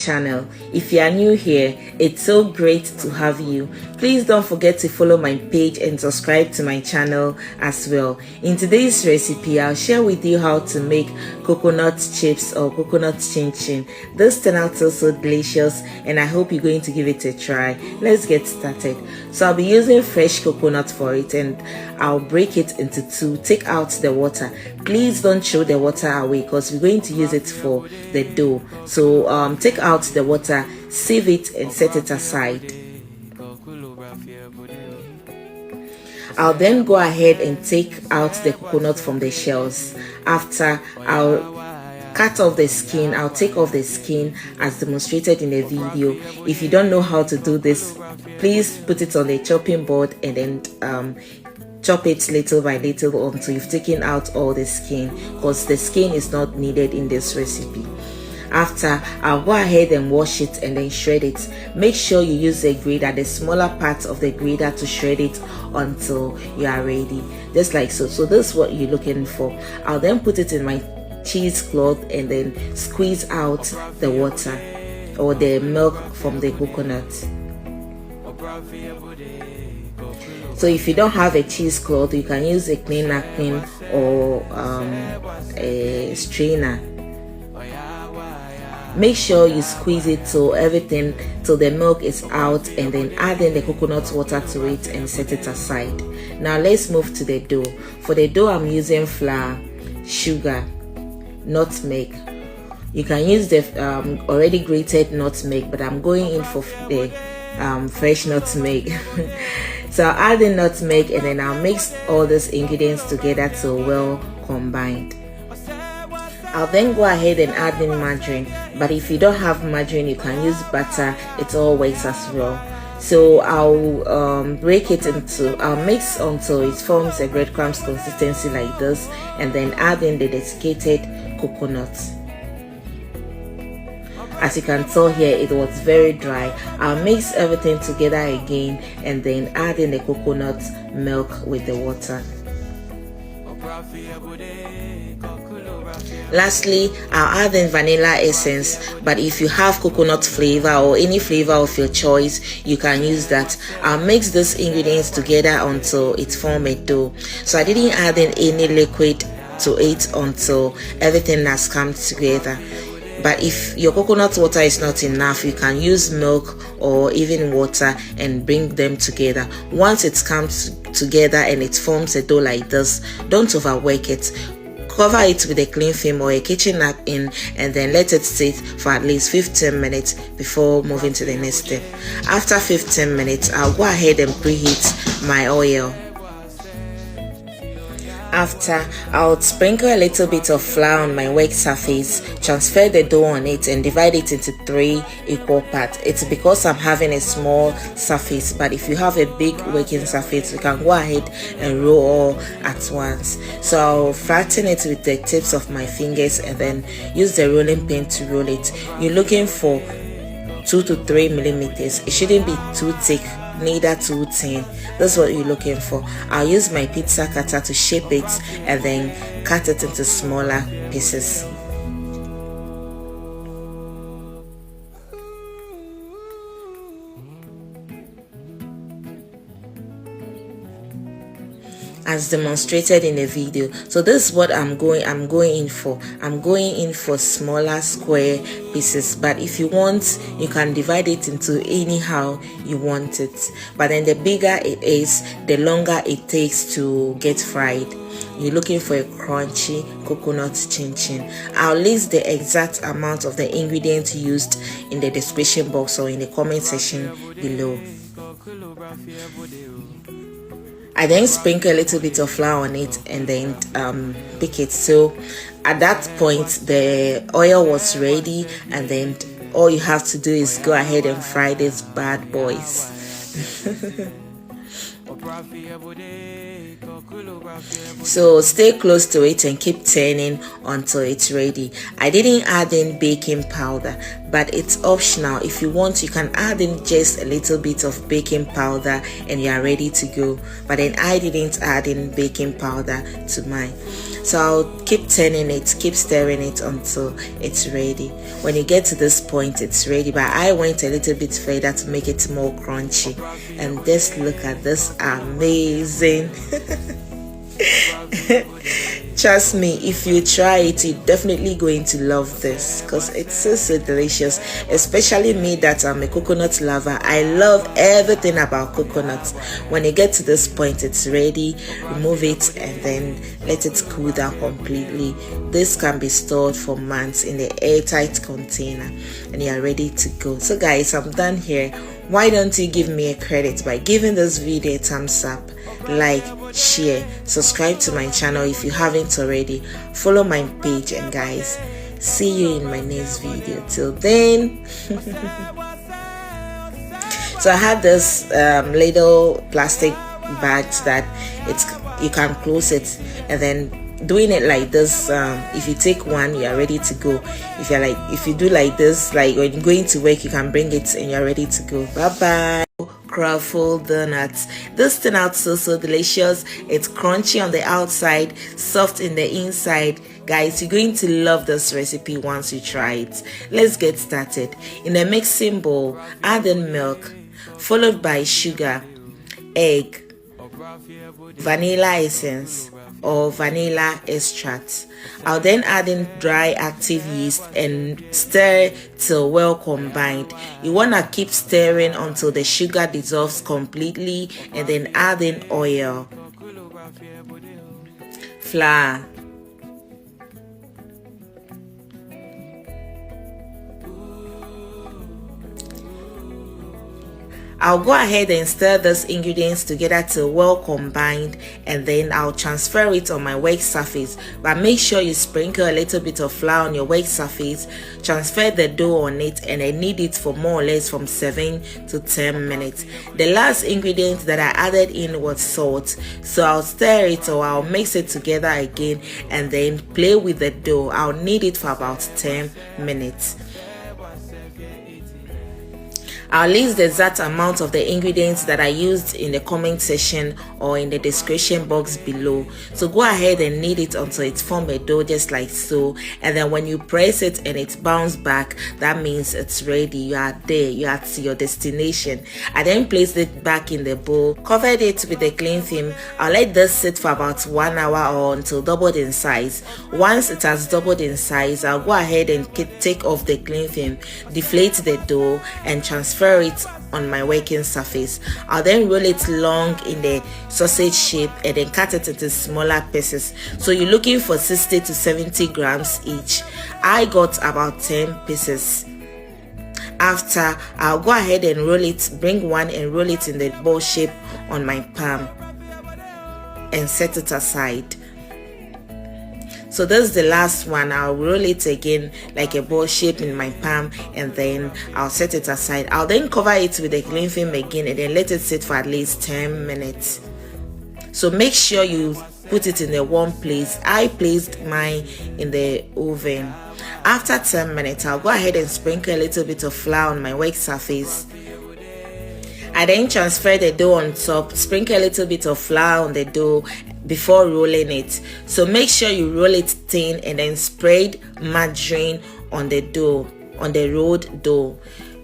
channel. If you are new here, it's so great to have you. Please don't forget to follow my page and subscribe to my channel as well. In today's recipe, I'll share with you how to make coconut chips or coconut chin chin. This turned out so delicious and I hope you're going to give it a try. Let's get started. So I'll be using fresh coconut for it, and I'll break it into two. Take out the water. Please don't throw the water away because we're going to use it for the dough. So take out the water, sieve it and set it aside. I'll then go ahead and take out the coconut from the shells. After, I'll cut off the skin. I'll take off the skin as demonstrated in the video. If you don't know how to do this, please put it on the chopping board and then chop it little by little until you've taken out all the skin, because the skin is not needed in this recipe. After, I'll go ahead and wash it and then shred it. Make sure you use a grater, the smaller part of the grater, to shred it until you are ready, just like so. So this is what you're looking for. I'll then put it in my cheesecloth and then squeeze out the water or the milk from the coconut. So if you don't have a cheesecloth, you can use a clean napkin or a strainer. Make sure you squeeze it till the milk is out, and then add in the coconut water to it and set it aside. Now let's move to the dough. For the dough, I'm using flour, sugar, nutmeg. You can use the already grated nutmeg, but I'm going in for the fresh nutmeg. So I'll add the nutmeg and then I'll mix all these ingredients together till well combined. I'll then go ahead and add in margarine, but if you don't have margarine, you can use butter. It all works as well. So I'll break it I'll mix until it forms a breadcrumbs consistency like this, and then add in the desiccated coconut. As you can tell here, it was very dry. I'll mix everything together again and then add in the coconut milk with the water. Lastly, I'll add in vanilla essence, but if you have coconut flavor or any flavor of your choice, you can use that. I'll mix these ingredients together until it forms a dough. So I didn't add in any liquid to it until everything has come together. But if your coconut water is not enough, you can use milk or even water and bring them together. Once it comes together and it forms a dough like this, don't overwork it. Cover it with a clean film or a kitchen napkin and then let it sit for at least 15 minutes before moving to the next step. After 15 minutes, I'll go ahead and preheat my oil. After, I'll sprinkle a little bit of flour on my work surface, transfer the dough on it and divide it into 3 equal parts. It's because I'm having a small surface, but if you have a big working surface, you can go ahead and roll all at once. So I'll flatten it with the tips of my fingers and then use the rolling pin to roll it. You're looking for 2 to 3 millimeters. It shouldn't be too thick, neither too thin. That's what you're looking for. I'll use my pizza cutter to shape it and then cut it into smaller pieces. As demonstrated in the video. So this is what I'm going in for. I'm going in for smaller square pieces, but if you want, you can divide it into anyhow you want it. But then the bigger it is, the longer it takes to get fried. You're looking for a crunchy coconut chin chin. I'll list the exact amount of the ingredients used in the description box or in the comment section below. I then sprinkle a little bit of flour on it and then bake it. So at that point, the oil was ready, and then all you have to do is go ahead and fry these bad boys. So stay close to it and keep turning until it's ready. I didn't add in baking powder, but it's optional. If you want, you can add in just a little bit of baking powder and you are ready to go. But then I didn't add in baking powder to mine. So I'll keep turning it, keep stirring it until it's ready. When you get to this point, it's ready, but I went a little bit further to make it more crunchy. And just look at this amazing trust me, if you try it, you're definitely going to love this because it's so delicious. Especially me that I'm a coconut lover. I love everything about coconuts. When you get to this point, it's ready. Remove it and then let it cool down completely. This can be stored for months in an airtight container and you're ready to go. So guys, I'm done here. Why don't you give me a credit by giving this video a thumbs up, like, share, subscribe to my channel if you haven't already, follow my page, and guys, see you in my next video. Till then. So I have this little plastic bags that you can close it, and then doing it like this, if you take one, you are ready to go. If you do like this, like when you're going to work, you can bring it and you're ready to go. Bye bye. Croffle donuts. This turned out so delicious. It's crunchy on the outside, soft in the inside. Guys, you're going to love this recipe once you try it. Let's get started. In a mixing bowl, add in milk, followed by sugar, egg, vanilla essence or vanilla extract. I'll then add in dry active yeast and stir till well combined. You want to keep stirring until the sugar dissolves completely, and then add in oil, flour, I'll go ahead and stir these ingredients together till well combined, and then I'll transfer it on my work surface. But make sure you sprinkle a little bit of flour on your work surface, transfer the dough on it, and I knead it for more or less from 7 to 10 minutes. The last ingredient that I added in was salt, so I'll stir it or I'll mix it together again and then play with the dough. I'll knead it for about 10 minutes. I'll list the exact amount of the ingredients that I used in the comment section or in the description box below. So go ahead and knead it until it forms a dough just like so, and then when you press it and it bounces back, that means it's ready. You are there, you are at your destination. I then placed it back in the bowl, covered it with a cling film. I'll let this sit for about 1 hour or until doubled in size. Once it has doubled in size, I'll go ahead and take off the cling film, deflate the dough, and transfer it on my working surface. I'll then roll it long in the sausage shape and then cut it into smaller pieces. So you're looking for 60 to 70 grams each. I got about 10 pieces. After, I'll go ahead and roll it, bring one and roll it in the ball shape on my palm and set it aside. So this is the last one. I'll roll it again like a ball shape in my palm, and then I'll set it aside. I'll then cover it with a cling film again and then let it sit for at least 10 minutes. So make sure you put it in a warm place. I placed mine in the oven. After 10 minutes, I'll go ahead and sprinkle a little bit of flour on my work surface. I then transfer the dough on top, sprinkle a little bit of flour on the dough before rolling it. So make sure you roll it thin and then spread margarine on the dough, on the rolled dough.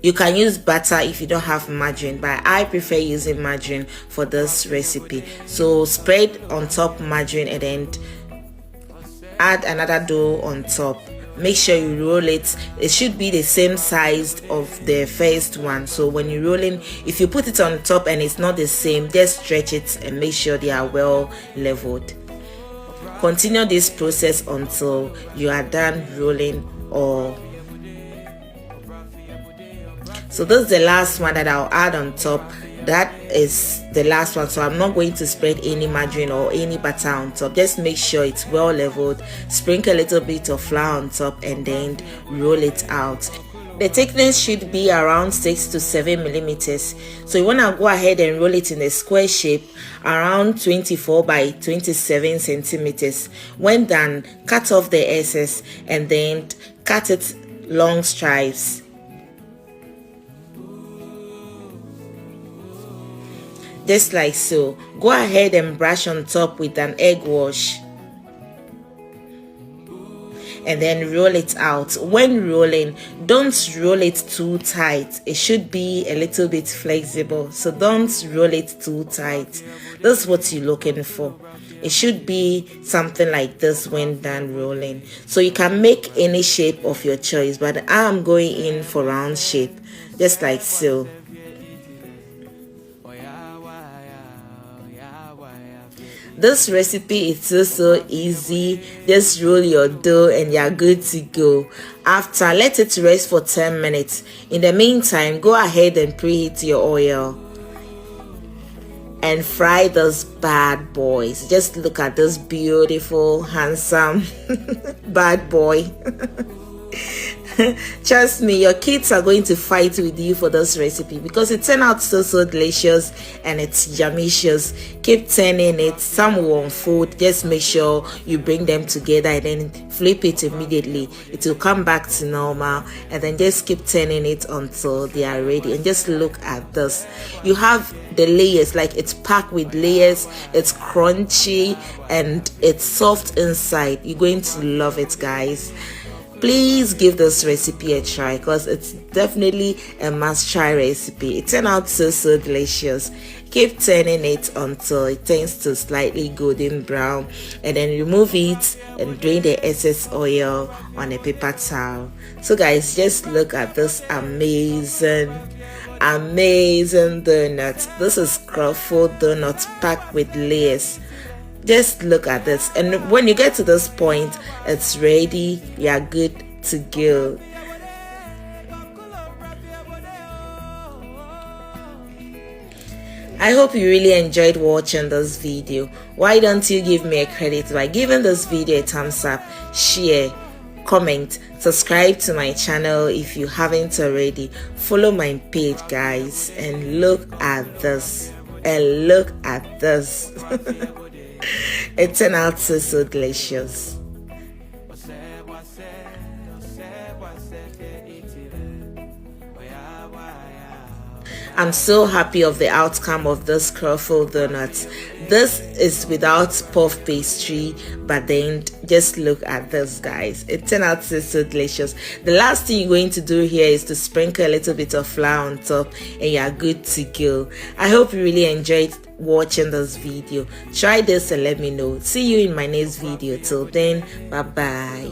You can use butter if you don't have margarine, but I prefer using margarine for this recipe. So spread on top margarine and then add another dough on top. Make sure you roll it. It should be the same size of the first one. So when you're rolling, if you put it on top and it's not the same, just stretch it and make sure they are well leveled. Continue this process until you are done rolling. So this is the last one that I'll add on top. That is the last one, so I'm not going to spread any margarine or any butter on top. Just make sure it's well leveled, sprinkle a little bit of flour on top, and then roll it out. The thickness should be around 6 to 7 millimeters. So you want to go ahead and roll it in a square shape around 24 by 27 centimeters. When done, cut off the excess and then cut it long stripes. Just like so. Go ahead and brush on top with an egg wash. and then roll it out. When rolling, don't roll it too tight. It should be a little bit flexible, so don't roll it too tight. That's what you're looking for. It should be something like this when done rolling. So you can make any shape of your choice, but I'm going in for round shape, just like so. This recipe is so easy. Just roll your dough and you're good to go. After, let it rest for 10 minutes. In the meantime, go ahead and preheat your oil and fry those bad boys. Just look at this beautiful, handsome bad boy. Trust me, your kids are going to fight with you for this recipe because it turned out so delicious and it's yummicious. Keep turning it. Some will unfold. Just make sure you bring them together and then flip it immediately. It will come back to normal, and then just keep turning it until they are ready. And just look at this. You have the layers, like it's packed with layers. It's crunchy and it's soft inside. You're going to love it, guys. Please give this recipe a try because it's definitely a must-try recipe. It turned out so delicious. Keep turning it until it turns to slightly golden brown, and then remove it and drain the excess oil on a paper towel. So guys, just look at this amazing donut. This is Croffle donut packed with layers. Just look at this, and when you get to this point, it's ready. You are good to go. I hope you really enjoyed watching this video. Why don't you give me a credit by giving this video a thumbs up, share, comment, subscribe to my channel if you haven't already. Follow my page, guys, and look at this. It turned out so delicious. I'm so happy of the outcome of this Croffle donut. This is without puff pastry, but then just look at this, guys. It turned out so delicious. The last thing you're going to do here is to sprinkle a little bit of flour on top, and you're good to go. I hope you really enjoyed watching this video. Try this and let me know. See you in my next video. Till then, bye bye.